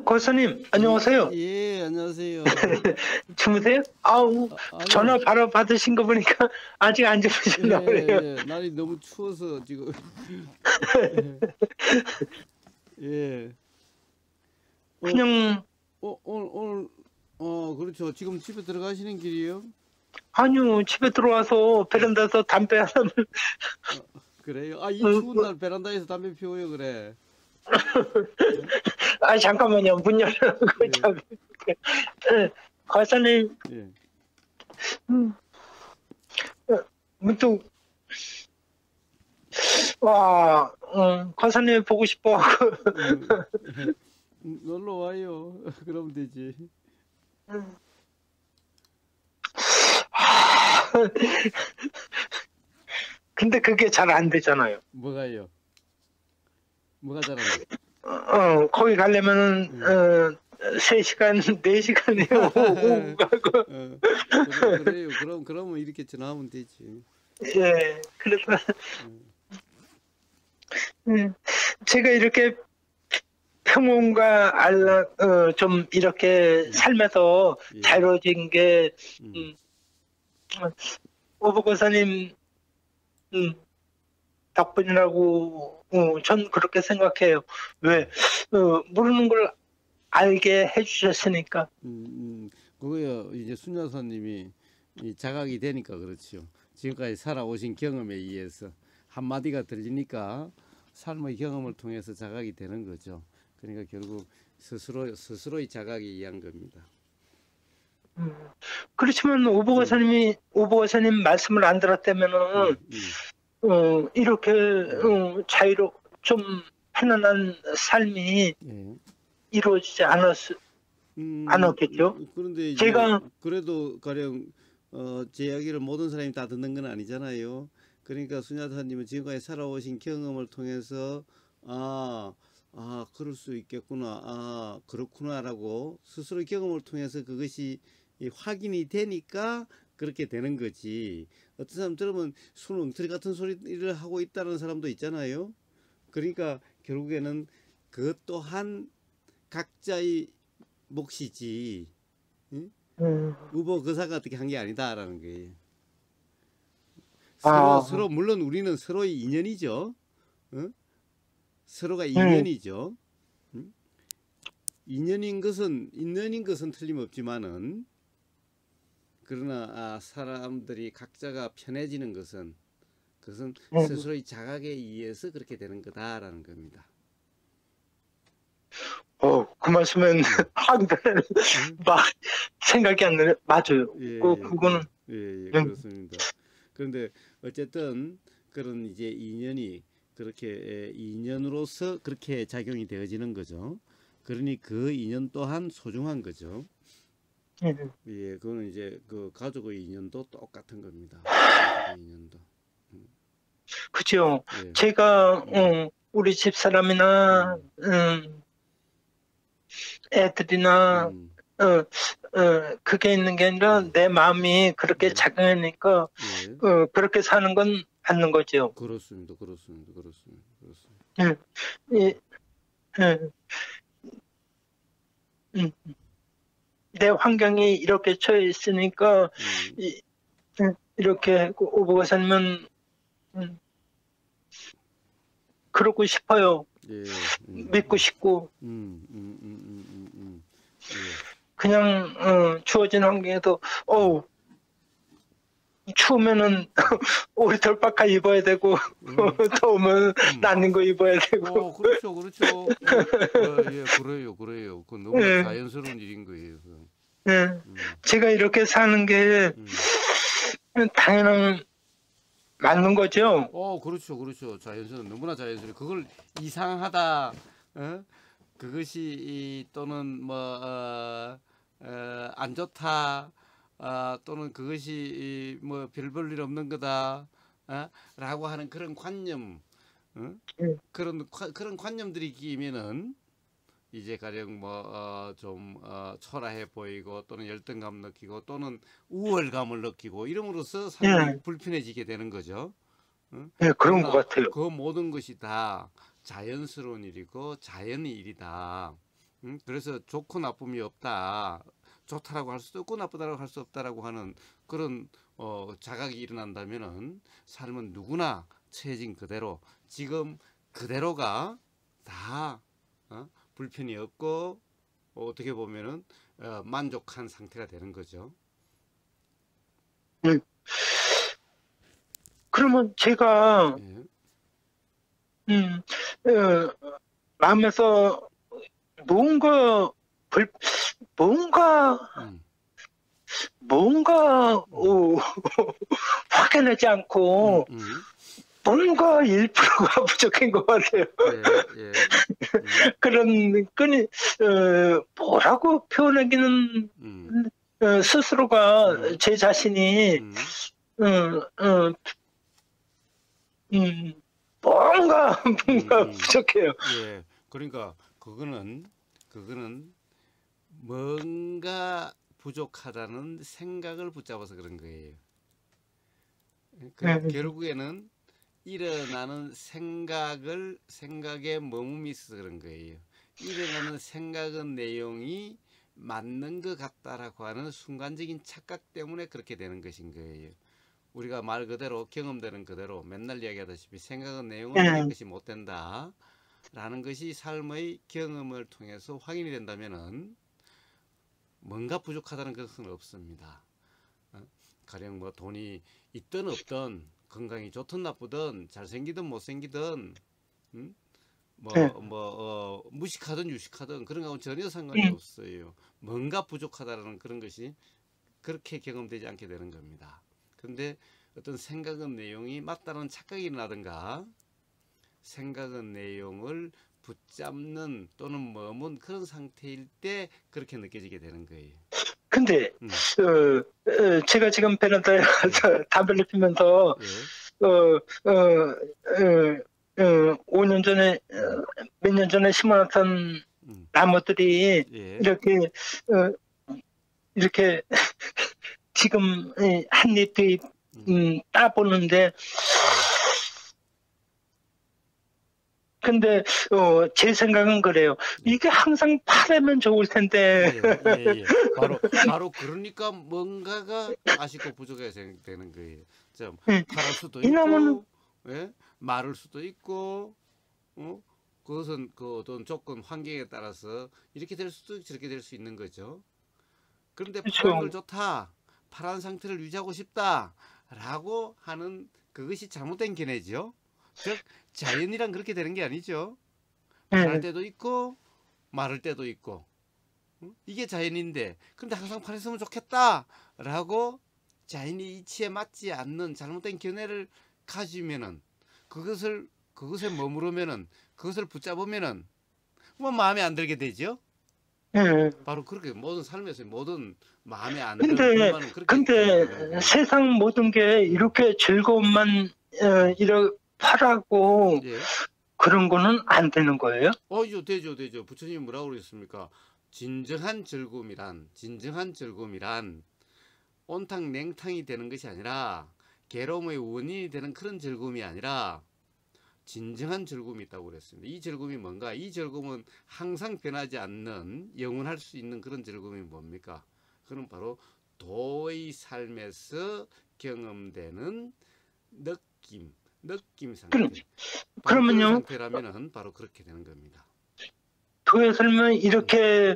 고수님, 예, 안녕하세요. 예, 안녕하세요. 주무세요? 아우, 전화 아니요. 바로 받으신 거 보니까 아직 안 예, 주무셨나 보네요. 예, 날이 너무 추워서 지금. 예, 예. 어, 그냥, 오늘, 그렇죠. 지금 집에 들어가시는 길이요? 아니요, 집에 들어와서 예. 베란다에서 담배 하나를, 그래요? 아, 이 어, 추운 날 베란다에서 담배 피워요, 그래. 예, 잠깐만요. 문 열라고, 예, 잠깐. 과사님, 예. 음, 문득, 와, 과사님 보고 싶어 하고, 예. 놀러 와요. 그러면 되지. 근데 그게 잘 안 되잖아요. 뭐가요? 뭐가 잘한대? 거기 가려면은, 예. 3시간, 4시간에 오고 가고, 그래요. 그러면 이렇게 전화하면 되지. 예, 그래서, 예, 음, 제가 이렇게 평온과 안락, 좀 이렇게 예, 삶에서 예. 자유로워진 게, 음. 음, 오보고사님, 덕분이라고, 전 그렇게 생각해요. 왜, 모르는 걸 알게 해주셨으니까. 그거요. 이제 순여사님이 이 자각이 되니까 그렇죠. 지금까지 살아오신 경험에 의해서 한마디가 들리니까 삶의 경험을 통해서 자각이 되는 거죠. 그러니까 결국 스스로의 자각에 의한 겁니다. 음, 그렇지만 음, 오보고사님 말씀을 안 들었다면은, 음, 음, 이렇게, 음, 좀 편안한 삶이 예. 이루어지지 않았겠죠? 그런데 이제 제가, 그래도 가령 제 이야기를 모든 사람이 다 듣는 건 아니잖아요. 그러니까 수냐사님은 지금까지 살아오신 경험을 통해서 아, 그럴 수 있겠구나, 그렇구나라고 스스로 경험을 통해서 그것이 이 확인이 되니까 그렇게 되는 거지. 어떤 사람 들으면 수능 엉터리 같은 소리를 하고 있다는 사람도 있잖아요. 그러니까 결국에는 그것 또한 각자의 몫이지. 응? 음, 후보 거사가 어떻게 한 게 아니다라는 거예요. 서로 아, 물론 우리는 서로의 인연이죠. 응? 서로가 음, 인연이죠. 응? 인연인 것은 틀림없지만은 그러나 사람들이 각자가 편해지는 것은 그것은 음. 스스로의 자각에 의해서 그렇게 되는 거다라는 겁니다. 그 말씀은 응. 한편에 응? 막 생각이 안 나네. 맞아요. 예, 그거는, 음, 그렇습니다. 그런데 어쨌든 그런 이제 인연이 그렇게 인연으로서 그렇게 작용이 되어지는 거죠. 그러니 그 인연 또한 소중한 거죠. 음. 예, 그거는 이제 그 가족의 인연도 똑같은 겁니다. 가족의 인연도. 음, 그죠. 예, 제가, 음, 우리 집사람이나, 음, 애들이나, 음, 그게 있는 게 아니라 예, 내 마음이 그렇게 예, 작용하니까, 예. 그렇게 사는 건 맞는 거죠. 그렇습니다. 음, 이, 음, 음. 내 환경이 이렇게 처해 있으니까, 음, 이렇게 오보가사님은, 음, 그러고 싶어요. 예, 믿고 싶고, 음, 음, 음, 음, 음, 예, 그냥, 주어진 환경에도, 음, 추우면은 음, 우리 덜파카 입어야 되고, 음, 더우면 음. 나는 거 입어야 되고, 그렇죠. 예, 그래요. 그 너무나 예, 자연스러운 일인 거예요. 예. 음, 제가 이렇게 사는 게 음. 당연한 맞는 거죠. 그렇죠. 너무나 자연스러워. 그걸 이상하다, 어? 그것이 또는 뭐, 안 좋다, 또는 그것이 뭐 별 볼 일 없는 거다, 라고 하는 그런 관념, 어? 예, 그런 관념들이 끼면은 이제 가령 뭐좀 초라해 보이고 또는 열등감 느끼고 또는 우월감을 느끼고 이름으로써 삶이 예, 불편해지게 되는 거죠. 응? 예, 그런 것 그러나 같아요. 그 모든 것이 다 자연스러운 일이고 자연의 일이다. 그래서 좋고 나쁨이 없다. 좋다라고 할 수도 없고 나쁘다라고 할 수 없다라고 하는 그런 자각이 일어난다면은 삶은 누구나 처해진 그대로 지금 그대로가 다 불편이 없고 어떻게 보면은 만족한 상태가 되는 거죠. 네. 그러면 제가 예. 마음에서 뭔가 불 뭔가 음, 뭔가 음, 확연하지 않고 음. 뭔가 1%가 부족한 것 같아요. 예, 예. 그런 끈이 뭐라고 표현하기는 음, 스스로가 음, 제 자신이 음. 어, 어, 음, 뭔가 음, 뭔가 음. 부족해요. 예. 그러니까 그거는 뭔가 부족하다는 생각을 붙잡아서 그런 거예요. 그러니까 네, 결국에는 일어나는 생각에 머금이 있어서 그런 거예요. 일어나는 생각의 내용이 맞는 것 같다라고 하는 순간적인 착각 때문에 그렇게 되는 것인 거예요. 우리가 말 그대로 경험되는 그대로 맨날 이야기하다시피 생각의 내용은 내 네, 것이 못 된다 라는 것이 삶의 경험을 통해서 확인이 된다면은 뭔가 부족하다는 것은 없습니다. 가령 뭐 돈이 있든 없든 건강이 좋든 나쁘든 잘생기든 못생기든 음? 네, 무식하든 유식하든 그런 거하고는 전혀 상관이 음, 없어요. 뭔가 부족하다라는 그런 것이 그렇게 경험되지 않게 되는 겁니다. 그런데 어떤 생각의 내용이 맞다는 착각이 일어나든가 생각의 내용을 붙잡는 또는 머문 그런 상태일 때 그렇게 느껴지게 되는 거예요. 근데 음, 제가 지금 베란다에 예, 가서 담배를 피면서 예, 5년 전에 음, 몇 년 전에 심어놨던 음, 나무들이 예, 이렇게 어, 이렇게 지금 한 입 두 입 음, 따보는데 음, 근데 제 생각은 그래요. 예, 이게 항상 파라면 좋을 텐데 예, 예, 예. 바로 그러니까 뭔가가 아쉽고 부족해야 되는 거예요. 좀 파랄 수도 이 나무는 있고, 예, 마를 수도 있고, 어? 그것은 그 어떤 조건 환경에 따라서 이렇게 될 수도 있고 저렇게 될 수 있는 거죠. 그런데 파란 걸 그렇죠. 좋다, 파란 상태를 유지하고 싶다라고 하는 그것이 잘못된 견해죠. 즉 자연이란 그렇게 되는 게 아니죠. 파랄 예, 때도 있고 마를 때도 있고 이게 자연인데 근데 항상 파랬으면 좋겠다라고 자연의 이치에 맞지 않는 잘못된 견해를 가지면은 그것에 머무르면은 그것을 붙잡으면은 뭐 마음에 안 들게 되죠. 예. 바로 그렇게 모든 삶에서 모든 마음에 안 들 근데 불만은 그렇게 경험되는 근데 거예요. 세상 모든 게 음, 이렇게 즐거움만 음. 이렇게 파라고 예. 그런 거는 안 되는 거예요? 되죠. 부처님이 뭐라고 그러셨습니까? 진정한 즐거움이란 온탕 냉탕이 되는 것이 아니라 괴로움의 원인이 되는 그런 즐거움이 아니라 진정한 즐거움이 있다고 그랬습니다. 이 즐거움이 뭔가? 이 즐거움은 항상 변하지 않는 영원할 수 있는 그런 즐거움이 뭡니까? 그건 바로 도의 삶에서 경험되는 느낌 그럼, 상태. 바로 그런 그러면요, 상태라면은 바로 그렇게 되는 겁니다. 교회 설명 음, 이렇게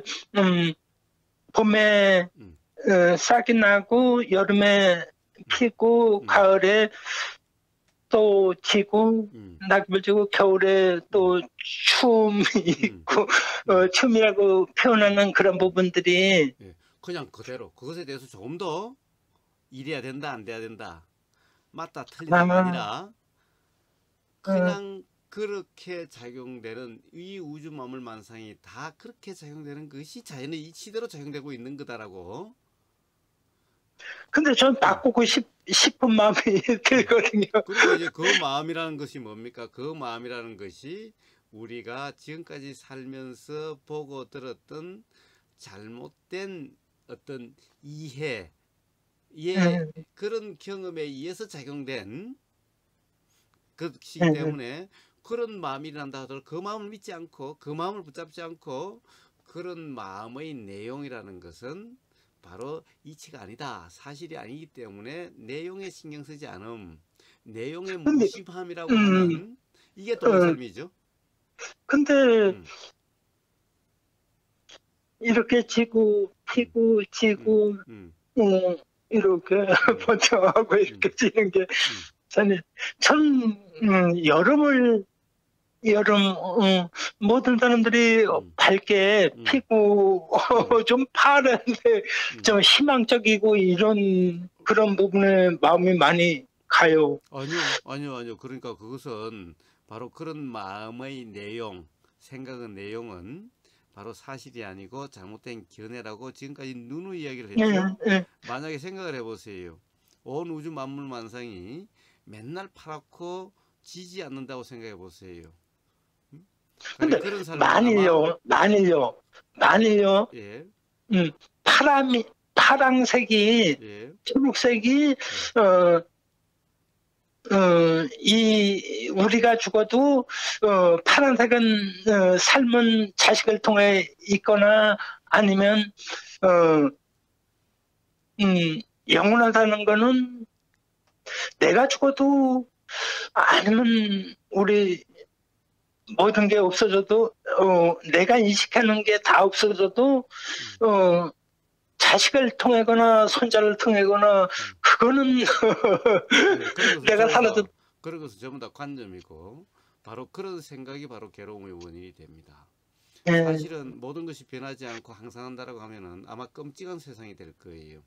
봄에 음, 싹이 나고 여름에 음, 피고 음, 가을에 또 지고 음, 낙엽을 지고 겨울에 음, 또 춤이 음, 있고 음, 춤이라고 음, 표현하는 그런 부분들이 예. 그냥 그대로 그것에 대해서 조금 더 이래야 된다 안 돼야 된다 맞다 틀리다가 아, 아니라 어, 그냥 그렇게 작용되는 이 우주 만물 만상이 다 그렇게 작용되는 것이 자연의 이치대로 작용되고 있는 거다라고. 근데 전 음, 바꾸고 싶은 마음이 음. 들거든요. 그러니까 이제 그 마음이라는 것이 뭡니까? 그 마음이라는 것이 우리가 지금까지 살면서 보고 들었던 잘못된 어떤 이해의 음, 그런 경험에 의해서 작용된 것이기 음, 때문에 그런 마음이 난다 하더라도 그 마음을 믿지 않고 그 마음을 붙잡지 않고 그런 마음의 내용이라는 것은 바로 이치가 아니다. 사실이 아니기 때문에 내용에 신경 쓰지 않음. 내용의 근데, 무심함이라고 음, 하는 이게 도의 어, 삶이죠. 근데 음, 이렇게 지고, 음, 피고, 음, 지고, 음, 이렇게 음, 번창하고 음, 이렇게 지는 게 음, 저는 참, 여름, 모든 사람들이 음, 밝게 음, 피고, 음, 좀 파란데, 음. 좀 희망적이고, 그런 부분에 마음이 많이 가요. 아니요, 아니요, 아니요. 그러니까 그것은 바로 그런 마음의 내용, 생각의 내용은 바로 사실이 아니고 잘못된 견해라고 지금까지 누누이 이야기를 예, 했죠. 예. 만약에 생각을 해보세요. 온 우주 만물 만상이 맨날 파랗고 지지 않는다고 생각해 보세요. 근데, 그런 삶은 아마 만일요, 예, 음, 파랑색이, 예, 초록색이, 음, 어, 우리가 죽어도, 파란색은, 삶은 자식을 통해 있거나, 아니면, 어, 영원하다는 거는 내가 죽어도, 아니면 우리 모든 게 없어져도, 내가 인식하는 게 다 없어져도, 음, 어, 자식을 통하거나 손자를 통하거나 음. 그거는 그런 것은 내가 전부 살아도 다 그런 것은 전부 다 관념이고 바로 그런 생각이 바로 괴로움의 원인이 됩니다. 예, 사실은 모든 것이 변하지 않고 항상한다라고 하면은 아마 끔찍한 세상이 될 거예요.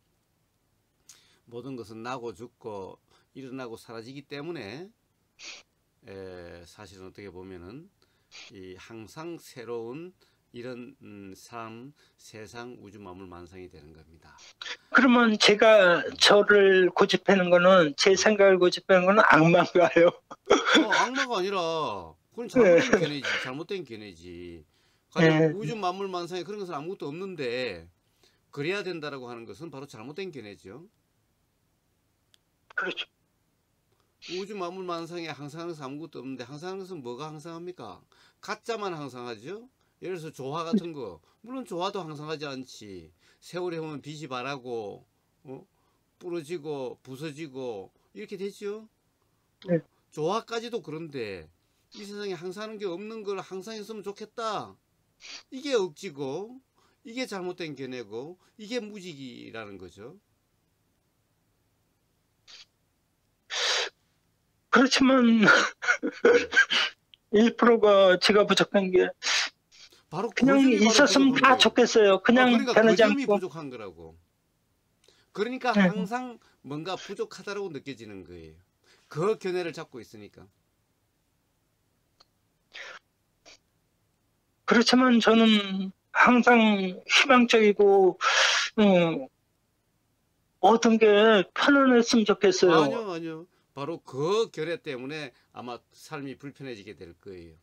모든 것은 나고 죽고 일어나고 사라지기 때문에 사실은 어떻게 보면은 이 항상 새로운 이런 삶, 세상, 우주 만물 만상이 되는 겁니다. 그러면 제가 음, 저를 고집하는 거는 제 음. 생각을 고집하는 거는 악마인가요? 악마가 아니라 그건 예, 잘못된 견해지. 잘못된 견해지. 가령 예, 우주 만물 만상에 그런 것은 아무것도 없는데 그래야 된다라고 하는 것은 바로 잘못된 견해죠. 그렇죠. 우주 만물 만상에 항상하는 것은 아무것도 없는데 항상하는 것은 뭐가 항상합니까? 가짜만 항상하죠. 예를 들어서 조화 같은 거. 물론 조화도 항상하지 않지. 세월이 오면 빛이 바라고 어? 부러지고 부서지고 이렇게 되죠. 예. 조화까지도 그런데 이 세상에 항상하는 게 없는 걸 항상 했으면 좋겠다. 이게 억지고 이게 잘못된 견해고 이게 무직이라는 거죠. 그렇지만 음. 1%가 제가 부족한 게 바로 그 그냥 점이 바로 있었으면 부족한 다 거예요. 좋겠어요. 그냥 그러니까 그 변하지 점이 않고. 부족한 거라고. 그러니까 예. 항상 뭔가 부족하다고 느껴지는 거예요. 그 견해를 잡고 있으니까. 그렇지만 저는 항상 희망적이고 모든 게 편안했으면 좋겠어요. 아니요, 아니요. 바로 그 견해 때문에 아마 삶이 불편해지게 될 거예요.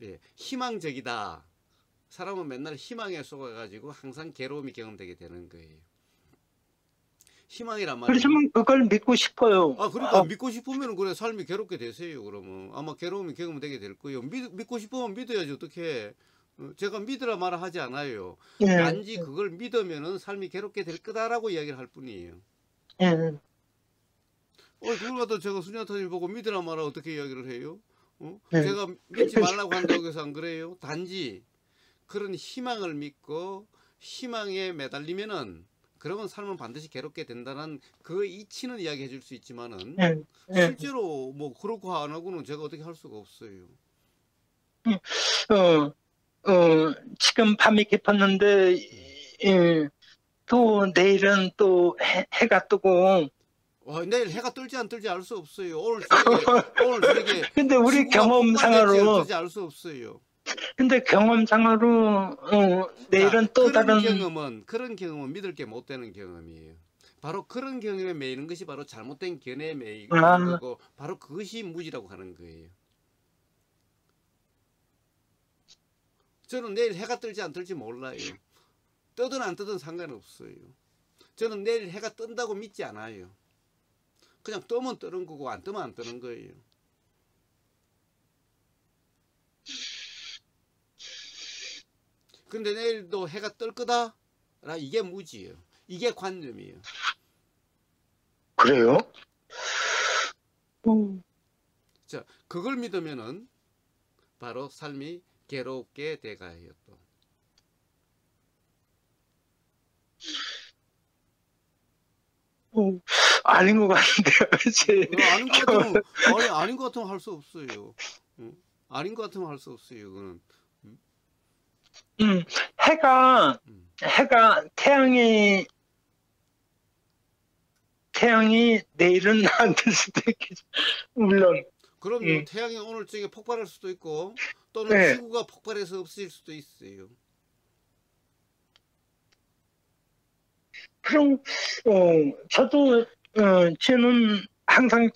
예, 희망적이다. 사람은 맨날 희망에 속아가지고 항상 괴로움이 경험되게 되는 거예요. 희망이란 말은 그렇지만 그걸 믿고 싶어요. 그러니까 믿고 싶으면 그래 삶이 괴롭게 되세요. 그러면 아마 괴로움이 경험되게 될 거예요. 믿고 싶으면 믿어야지 어떻게? 제가 믿으라 말아 하지 않아요. 예, 단지 그걸 믿으면은 삶이 괴롭게 될 거다라고 이야기를 할 뿐이에요. 예, 그걸 갖다 제가 수냐타님 보고 믿으라 말아 어떻게 이야기를 해요? 예. 제가 믿지 말라고 한다고 해서 안 그래요? 단지 그런 희망을 믿고 희망에 매달리면은 그러면 삶은 반드시 괴롭게 된다는 그 이치는 이야기해 줄 수 있지만은 예, 예. 실제로 뭐 그렇고 안 하고는 제가 어떻게 할 수가 없어요. 어, 지금 밤이 깊었는데, 음. 예, 또 내일은 또 해가 뜨고, 내일 해가 뜰지 안 뜰지 알 수 없어요. 오늘 저녁에 근데 우리 지구가 폭발될지 안 경험상으로, 될지 알 수 없어요. 자, 내일은 또 다른, 그런 경험은 믿을 게 못 되는 경험이에요. 바로 그런 경험에 매이는 것이 바로 잘못된 견해에 매이는 아, 거고, 바로 그것이 무지라고 하는 거예요. 저는 내일 해가 뜰지 안 뜰지 몰라요. 뜨든 안 뜨든 상관없어요. 저는 내일 해가 뜬다고 믿지 않아요. 그냥 뜨면 뜨는 거고, 안 뜨면 안 뜨는 거예요. 근데 내일도 해가 뜰 거다? 라 이게 무지예요. 이게 관념이에요. 그래요? 음, 자, 그걸 믿으면은 바로 삶이 괴롭게 돼가요 또. 아닌 것 같은데요. 제 아닌 것 같으면 아닌 것 같으면 할 수 없어요. 아닌 것 같으면 할 수 없어요. 그거는. 음, 해가 음. 해가 태양이 내일은 안 뜰 수도 있겠죠. 물론. 그럼요. 태양이 오늘 저녁에 폭발할 수도 있고 또는 네. 지구가 폭발해서 없어질 수도 있어요. 그럼 저도 저는 항상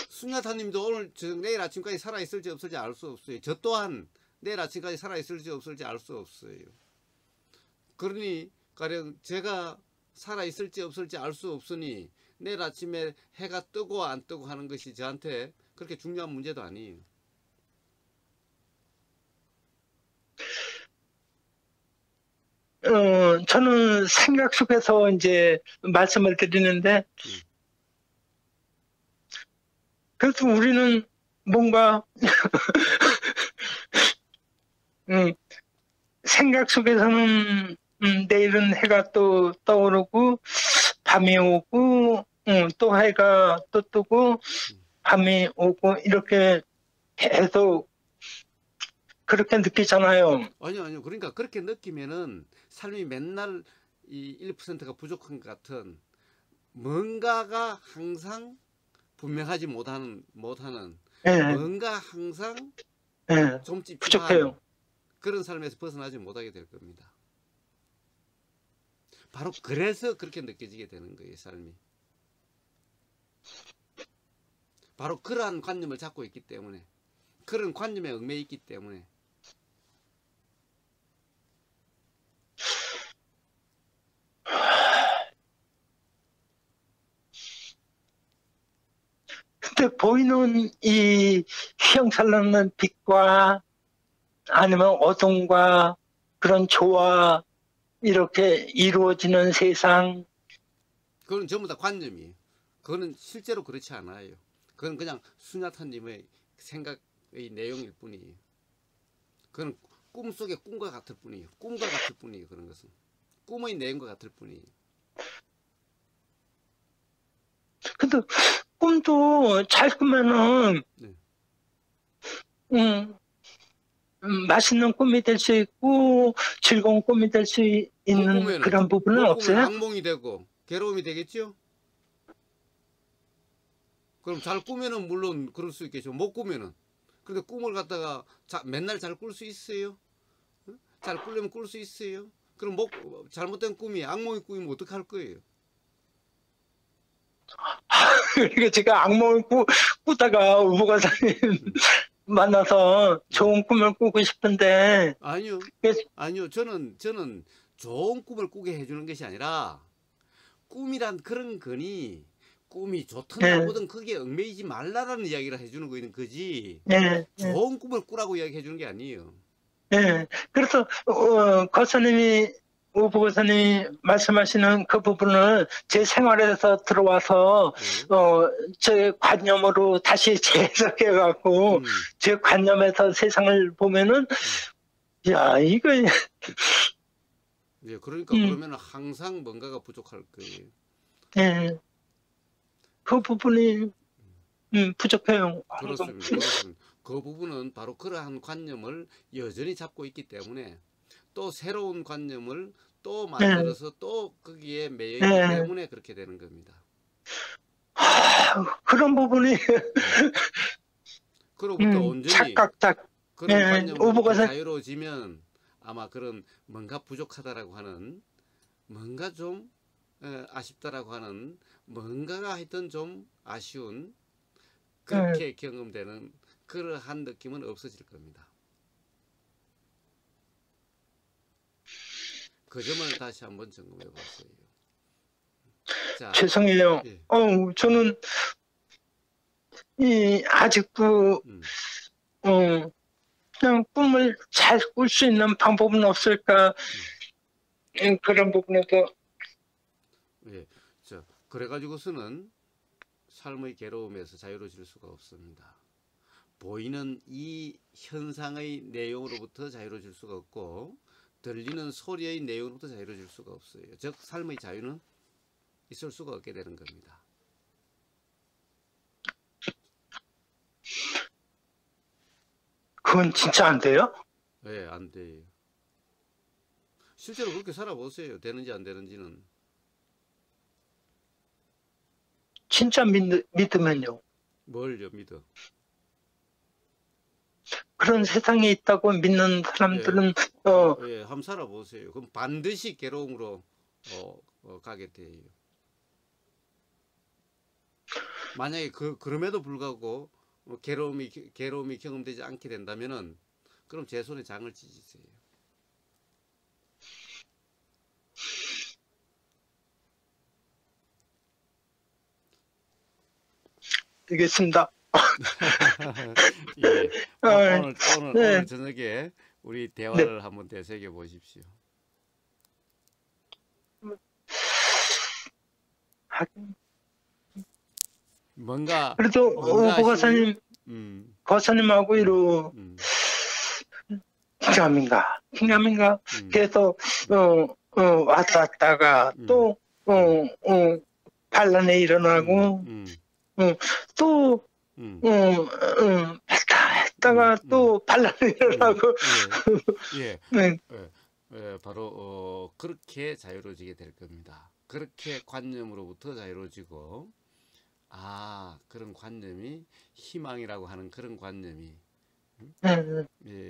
수냐타님도 오늘 내일 아침까지 살아 있을지 없을지 알 수 없어요. 저 또한 내일 아침까지 살아 있을지 없을지 알 수 없어요. 그러니 가령 제가 살아 있을지 없을지 알 수 없으니 내일 아침에 해가 뜨고 안 뜨고 하는 것이 저한테 그렇게 중요한 문제도 아니에요. 저는 생각 속에서 이제 말씀을 드리는데, 그래서 우리는 뭔가, 생각 속에서는, 내일은 해가 또 떠오르고, 밤이 오고, 또 해가 또 뜨고, 밤이 오고, 이렇게 계속 그렇게 느끼잖아요. 아니요. 그러니까 그렇게 느끼면은 삶이 맨날 이 1%가 부족한 것 같은 뭔가가 항상 분명하지 못하는 예, 뭔가 항상 예, 좀 찝찝한 부족해요. 그런 삶에서 벗어나지 못하게 될 겁니다. 바로 그래서 그렇게 느껴지게 되는 거예요, 삶이. 바로 그러한 관념을 잡고 있기 때문에, 그런 관념에 얽매여 있기 때문에. 근데 보이는 이 휘황찬란한 빛과 아니면 어둠과 그런 조화 이렇게 이루어지는 세상, 그건 전부 다 관념이에요. 그거는 실제로 그렇지 않아요. 그건 그냥 수냐타님의 생각의 내용일 뿐이에요. 그건 꿈속의 꿈과 같을 뿐이에요. 꿈과 같을 뿐이에요. 그런 것은. 꿈의 내용과 같을 뿐이에요. 근데 꿈도 잘 꾸면은 네. 맛있는 꿈이 될 수 있고 즐거운 꿈이 될 수 있는 그런 부분은 못 꾸면 없어요? 악몽이 되고 괴로움이 되겠죠? 그럼 잘 꾸면은 물론 그럴 수 있겠죠. 못 꾸면은. 근데 꿈을 갖다가 맨날 잘 꿀 수 있어요? 잘 꾸려면 꿀 수 있어요? 그럼 잘못된 꿈이 악몽이 꾸이면 어떡할 거예요? 그러니까 제가 악몽을 꾸다가 우보가사님 만나서 좋은 꿈을 꾸고 싶은데 아니요. 아니요. 저는 좋은 꿈을 꾸게 해주는 것이 아니라 꿈이란 그런 거니 꿈이 좋든 네, 나쁘든 거기에 얽매이지 말라라는 이야기를 해주는 거지. 네, 네, 좋은 꿈을 꾸라고 이야기해 주는 게 아니에요. 네. 그래서 우보가사님이 말씀하시는 그 부분을 제 생활에서 들어와서 제 관념으로 다시 재해석해 갖고 제 관념에서 세상을 보면은 야 이거 예, 그러니까 그러면 항상 뭔가가 부족할 거예요. 예, 그 부분이 부족해요. 항상. 그렇습니다. 그 부분은 바로 그러한 관념을 여전히 잡고 있기 때문에 또 새로운 관념을 또 예, 만들어서 또 거기에 매여 있기 예. 때문에 그렇게 되는 겁니다. 그런 부분이 그로부터 온전히 착각작. 그런 예, 관념으로부터 오보가사 자유로워지면 아마 그런 뭔가 부족하다라고 하는 뭔가 좀 아쉽다라고 하는 뭔가가 하여튼 좀 아쉬운 예. 그렇게 경험되는 그러한 느낌은 없어질 겁니다. 그 점을 다시 한번 점검해 보세요. 자, 죄송해요. 예, 저는 아직도 음, 어, 그냥 꿈을 잘 꿀 수 있는 방법은 없을까? 그런 부분에도. 예, 그래가지고서는 삶의 괴로움에서 자유로워질 수가 없습니다. 보이는 이 현상의 내용으로부터 자유로워질 수가 없고, 들리는 소리의 내용으로부터 자유로워질 수가 없어요. 즉 삶의 자유는 있을 수가 없게 되는 겁니다. 그건 진짜 안 돼요? 네, 안 돼요. 실제로 그렇게 살아보세요. 되는지 안 되는지는. 진짜 믿으면요. 뭘요, 믿어? 그런 세상에 있다고 믿는 사람들은 예, 한번 살아보세요. 그럼 반드시 괴로움으로 가게 돼요. 만약에 그럼에도 불구하고 괴로움이 경험되지 않게 된다면은 그럼 제 손에 장을 찢으세요. 되겠습니다. 예. 오늘 네. 저녁에 우리 대화를 한번 되새겨 보십시오. 뭔가 그래도 오 거사님, 거사님하고 이러 긴가민가 계속 왔다 갔다가 또 반란에 일어나고 또 했다가 또 반란에 일어나고 바로 그렇게 자유로워지게 될 겁니다. 그렇게 관념으로부터 자유로워지고, 그런 관념이 희망이라고 하는 그런 관념이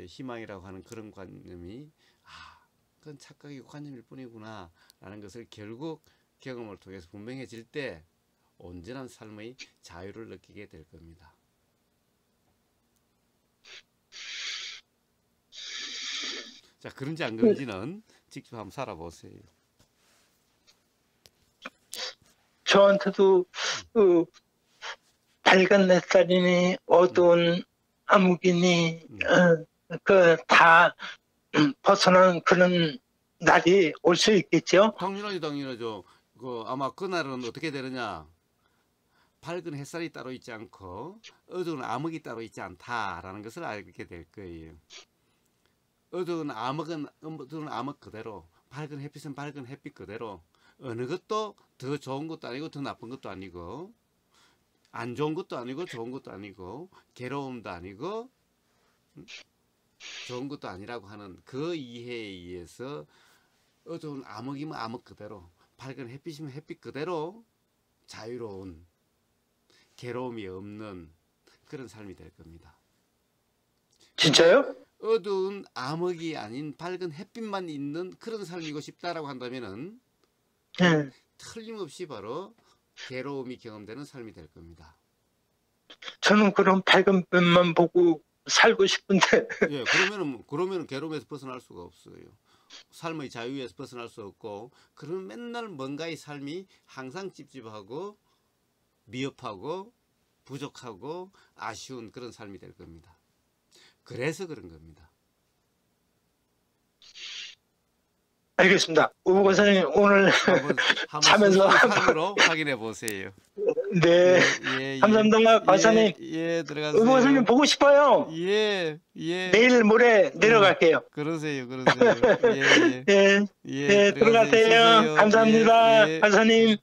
희망이라고 하는 그런 관념이 그건 착각이고 관념일 뿐이구나 라는 것을 결국 경험을 통해서 분명해질 때 온전한 삶의 자유를 느끼게 될 겁니다. 자, 그런지 안 그런지는 직접 한번 살아보세요. 저한테도 밝은 햇살이니 어두운 암흑이니 다 벗어난 그런 날이 올 수 있겠죠? 당연하죠. 아마 그날은 어떻게 되느냐? 밝은 햇살이 따로 있지 않고 어두운 암흑이 따로 있지 않다라는 것을 알게 될 거예요. 어두운 암흑 그대로, 밝은 햇빛은 밝은 햇빛 그대로, 어느 것도 더 좋은 것도 아니고 더 나쁜 것도 아니고, 안 좋은 것도 아니고 좋은 것도 아니고, 괴로움도 아니고 좋은 것도 아니라고 하는 그 이해에 의해서 어두운 암흑이면 암흑 그대로, 밝은 햇빛이면 햇빛 그대로 자유로운, 괴로움이 없는 그런 삶이 될 겁니다. 진짜요? 어두운 암흑이 아닌 밝은 햇빛만 있는 그런 삶이고 싶다라고 한다면은 틀림없이 바로 괴로움이 경험되는 삶이 될 겁니다. 저는 그런 밝은 빛만 보고 살고 싶은데. 예, 그러면은 괴로움에서 벗어날 수가 없어요. 삶의 자유에서 벗어날 수 없고, 그러면 맨날 뭔가의 삶이 항상 찝찝하고 미흡하고 부족하고 아쉬운 그런 삶이 될 겁니다. 그래서 그런 겁니다. 알겠습니다. 오 권사님 오늘 자면서 한번 확인해 보세요. 네, 감사합니다, 권사님. 들어가세요. 오 권사님 보고 싶어요. 내일 모레 내려갈게요. 그러세요. 들어가세요. 감사합니다, 권사님.